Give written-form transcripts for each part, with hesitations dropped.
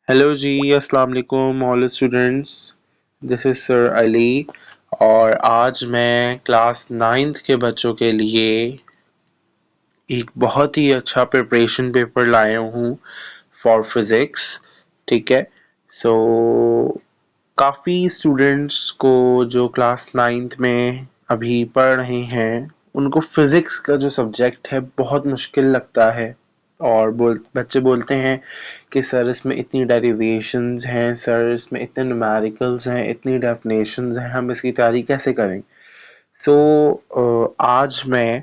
Hello जी, अस्सलाम वालेकुम all students. This is sir Ali और आज मैं क्लास 9th के बच्चों के लिए एक बहुत ही अच्छा प्रिपरेशन पेपर लाया हूँ फॉर फिज़िक्स। ठीक है, सो काफ़ी स्टूडेंट्स को जो क्लास 9th में अभी पढ़ रहे हैं उनको फिज़िक्स का जो सब्जेक्ट है बहुत मुश्किल लगता है और बच्चे बोलते हैं कि सर इसमें इतनी डेरिवेशंस हैं, सर इसमें इतने न्यूमेरिकल्स हैं, इतनी डेफिनेशंस हैं, हम इसकी तैयारी कैसे करें। आज मैं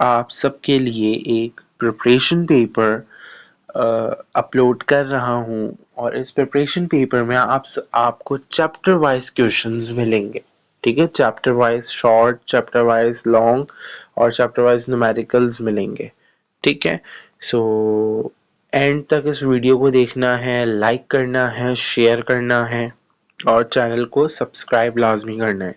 आप सबके लिए एक प्रिपरेशन पेपर अपलोड कर रहा हूँ और इस प्रिपरेशन पेपर में आपको चैप्टर वाइज क्वेश्चंस मिलेंगे। ठीक है, chapter wise short, chapter wise long और चैप्टर वाइज न्यूमेरिकल्स मिलेंगे। ठीक है, सो एंड तक इस वीडियो को देखना है, लाइक करना है, शेयर करना है और चैनल को सब्सक्राइब लाजमी करना है।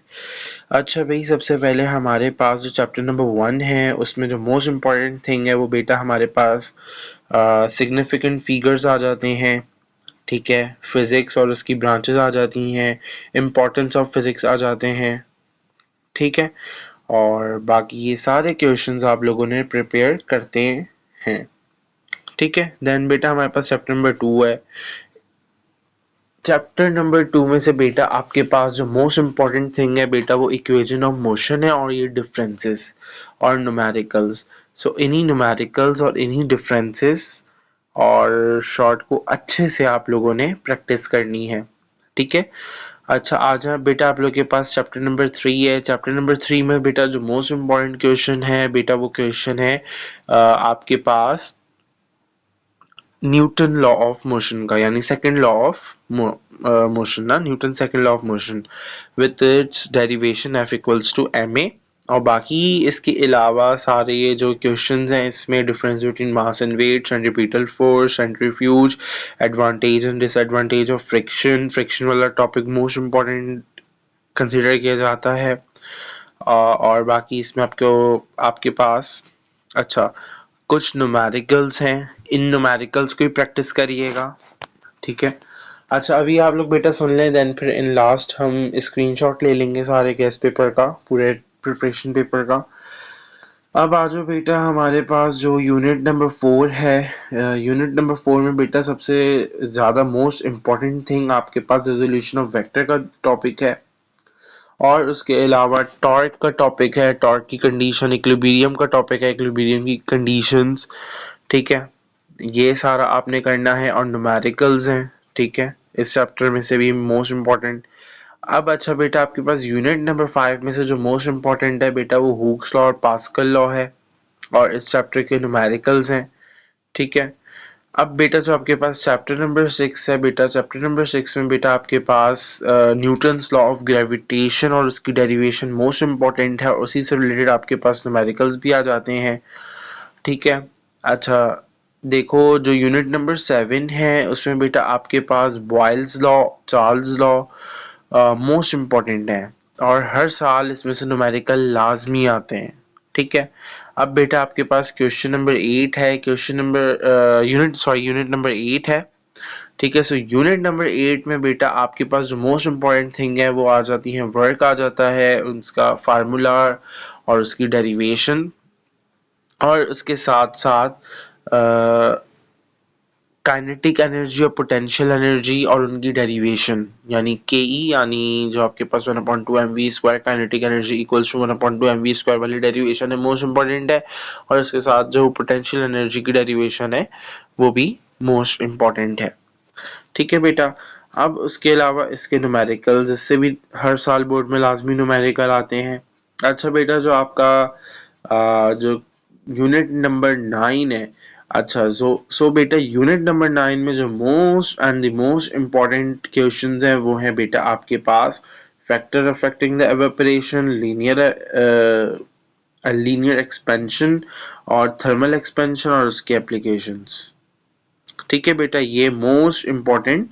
अच्छा भाई, सबसे पहले हमारे पास जो चैप्टर नंबर 1 है उसमें जो मोस्ट इम्पॉर्टेंट थिंग है वो बेटा हमारे पास सिग्निफिकेंट फिगर्स आ जाते हैं। ठीक है, फिजिक्स और उसकी ब्रांचेस आ जाती हैं, इम्पोर्टेंस ऑफ फिजिक्स आ जाते हैं। ठीक है, और बाकी ये सारे क्वेश्चंस आप लोगों ने प्रिपेयर करते हैं। ठीक है, देन बेटा हमारे पास चैप्टर नंबर 2 है। चैप्टर नंबर 2 में से बेटा आपके पास जो मोस्ट इम्पॉर्टेंट थिंग है बेटा वो इक्वेशन ऑफ मोशन है और ये डिफरेंसेस और न्यूमेरिकल्स। सो इन्हीं न्यूमेरिकल्स और इन्हीं डिफरेंसेस और शॉर्ट को अच्छे से आप लोगों ने प्रैक्टिस करनी है। ठीक है, अच्छा आज बेटा आप लोग के पास चैप्टर नंबर 3 है। चैप्टर नंबर 3 में बेटा जो मोस्ट इम्पॉर्टेंट क्वेश्चन है बेटा वो क्वेश्चन है आपके पास न्यूटन लॉ ऑफ मोशन का, यानी सेकंड लॉ ऑफ मोशन ना, Newton second law of motion with its derivation F equals to m a. और बाकी इसके अलावा सारे ये जो क्वेश्चंस हैं इसमें difference between mass and weight, centripetal force, centrifuge, advantage and disadvantage of friction, friction वाला टॉपिक मोस्ट इम्पॉर्टेंट कंसिडर किया जाता है। और बाकी इसमें आपको आपके पास अच्छा कुछ न्यूमेरिकल्स हैं, इन न्यूमेरिकल्स को ही प्रैक्टिस करिएगा। ठीक है, अच्छा अभी आप लोग बेटा सुन लें, देन फिर इन लास्ट हम स्क्रीनशॉट ले लेंगे सारे गेस्ट पेपर का, पूरे प्रिपरेशन पेपर का। अब आ जाओ बेटा हमारे पास जो यूनिट नंबर 4 है। यूनिट नंबर 4 में बेटा सबसे ज़्यादा मोस्ट इम्पॉर्टेंट थिंग आपके पास रेजोल्यूशन ऑफ वेक्टर का टॉपिक है और उसके अलावा टॉर्क का टॉपिक है, टॉर्क की कंडीशन, इक्विलिब्रियम का टॉपिक है, इक्विलिब्रियम की कंडीशंस। ठीक है, ये सारा आपने करना है और न्यूमेरिकल्स हैं। ठीक है, इस चैप्टर में से भी मोस्ट इम्पॉर्टेंट। अब अच्छा बेटा आपके पास यूनिट नंबर 5 में से जो मोस्ट इम्पॉर्टेंट है बेटा वो हुक्स लॉ और पास्कल लॉ है और इस चैप्टर के न्यूमेरिकल्स हैं। ठीक है, अब बेटा जो आपके पास चैप्टर नंबर 6 है बेटा, चैप्टर नंबर 6 में बेटा आपके पास न्यूटन्स लॉ ऑफ ग्रेविटेशन और उसकी डेरिवेशन मोस्ट इम्पॉर्टेंट है और उसी से रिलेटेड आपके पास न्यूमेरिकल्स भी आ जाते हैं। ठीक है, अच्छा देखो जो यूनिट नंबर 7 है उसमें बेटा आपके पास Boyle's law, Charles law most important है और हर साल इसमें से न्यूमेरिकल लाजमी आते हैं। ठीक है, अब बेटा आपके पास क्वेश्चन नंबर 8 है, क्वेश्चन नंबर यूनिट नंबर 8 है। ठीक है, सो यूनिट नंबर 8 में बेटा आपके पास जो मोस्ट इम्पॉर्टेंट थिंग है वो आ जाती है वर्क आ जाता है, उसका फार्मूला और उसकी डेरिवेशन और उसके साथ साथ काइनेटिक एनर्जी और पोटेंशियल एनर्जी और उनकी डेरिवेशन, यानी के ई, यानी जो आपके पास 1/2 mv square kinetic energy equals to 1/2 mv square वाली डेरिवेशन है, मोस्ट इम्पॉर्टेंट है। और इसके साथ जो पोटेंशियल एनर्जी की डेरिवेशन है वो भी मोस्ट इम्पॉर्टेंट है। ठीक है बेटा, अब उसके अलावा इसके न्यूमेरिकल्स, इससे भी हर साल बोर्ड में लाजमी न्यूमेरिकल आते हैं। अच्छा बेटा जो आपका जो यूनिट नंबर 9 है, अच्छा सो बेटा यूनिट नंबर 9 में जो most and the most important questions हैं वो हैं बेटा आपके पास factor affecting the evaporation, linear expansion और थर्मल एक्सपेंशन और उसके एप्लीकेशंस। ठीक है बेटा, ये मोस्ट इम्पॉर्टेंट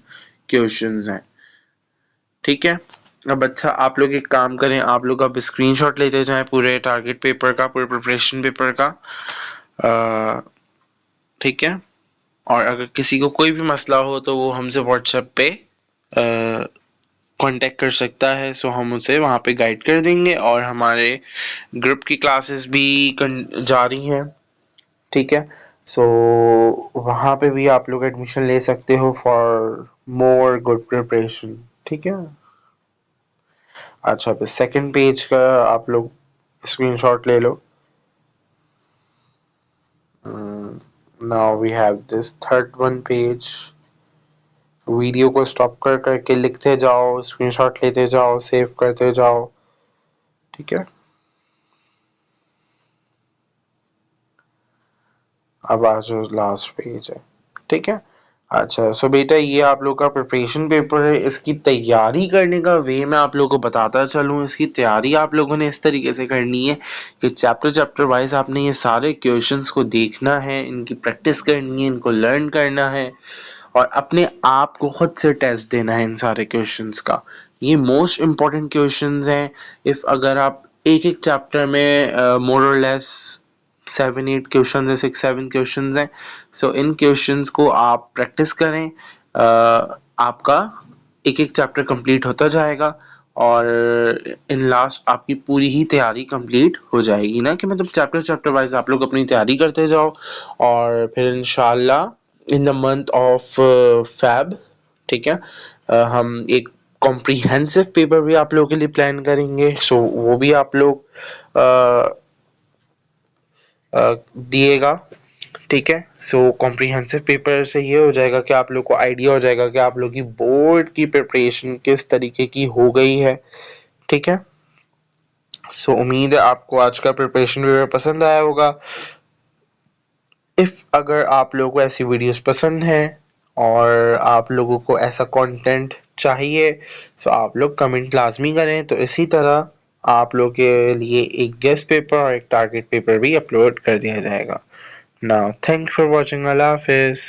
क्वेश्चंस हैं। ठीक है, अब अच्छा आप लोग एक काम करें, आप लोग अब स्क्रीनशॉट लेते जाएं पूरे टारगेट पेपर का, पूरे प्रिपरेशन पेपर का। ठीक है, और अगर किसी को कोई भी मसला हो तो वो हमसे व्हाट्सएप पे कांटेक्ट कर सकता है, सो हम उसे वहाँ पे गाइड कर देंगे। और हमारे ग्रुप की क्लासेस भी जारी हैं, ठीक है। सो वहाँ पे भी आप लोग एडमिशन ले सकते हो फॉर मोर गुड प्रिपरेशन, ठीक है। अच्छा, फिर सेकंड पेज का आप लोग स्क्रीनशॉट ले लो। Now we have this third one page. Video को स्टॉप कर करके लिखते जाओ, स्क्रीनशॉट लेते जाओ, सेव करते जाओ, ठीक है। अब आज जो लास्ट पेज है, ठीक है। अच्छा, सो बेटा ये आप लोग का प्रिपरेशन पेपर है। इसकी तैयारी करने का वे मैं आप लोगों को बताता चलूँ। इसकी तैयारी आप लोगों ने इस तरीके से करनी है कि चैप्टर चैप्टर वाइज आपने ये सारे क्वेश्चंस को देखना है, इनकी प्रैक्टिस करनी है, इनको लर्न करना है और अपने आप को खुद से टेस्ट देना है इन सारे क्वेश्चंस का। ये मोस्ट इम्पॉर्टेंट क्वेश्चंस हैं। इफ़ अगर आप एक एक चैप्टर में मोर और लेस 7-8 क्वेश्चंस है, 6-7 क्वेश्चंस हैं। सो इन क्वेश्चंस को आप प्रैक्टिस करें। आपका एक एक चैप्टर कंप्लीट होता जाएगा और इन लास्ट आपकी पूरी ही तैयारी कंप्लीट हो जाएगी ना, कि मतलब चैप्टर चैप्टर वाइज आप लोग अपनी तैयारी करते जाओ और फिर इंशाल्लाह in the month of Feb, ठीक है, हम एक कॉम्प्रिहेंसिव पेपर भी आप लोगों के लिए प्लान करेंगे। सो वो भी आप लोग दिएगा, ठीक है। सो कॉम्प्रिहेंसिव पेपर से ये हो जाएगा कि आप लोग को आइडिया हो जाएगा कि आप लोग की बोर्ड की प्रिपरेशन किस तरीके की हो गई है, ठीक है। सो उम्मीद है आपको आज का प्रिपरेशन पेपर पसंद आया होगा। इफ़ अगर आप लोगों को ऐसी वीडियोस पसंद हैं और आप लोगों को ऐसा कंटेंट चाहिए, तो आप लोग कमेंट लाजमी करें, तो इसी तरह आप लोग के लिए एक गेस्ट पेपर और एक टारगेट पेपर भी अपलोड कर दिया जाएगा। Now, thanks for watching. Allah Hafiz.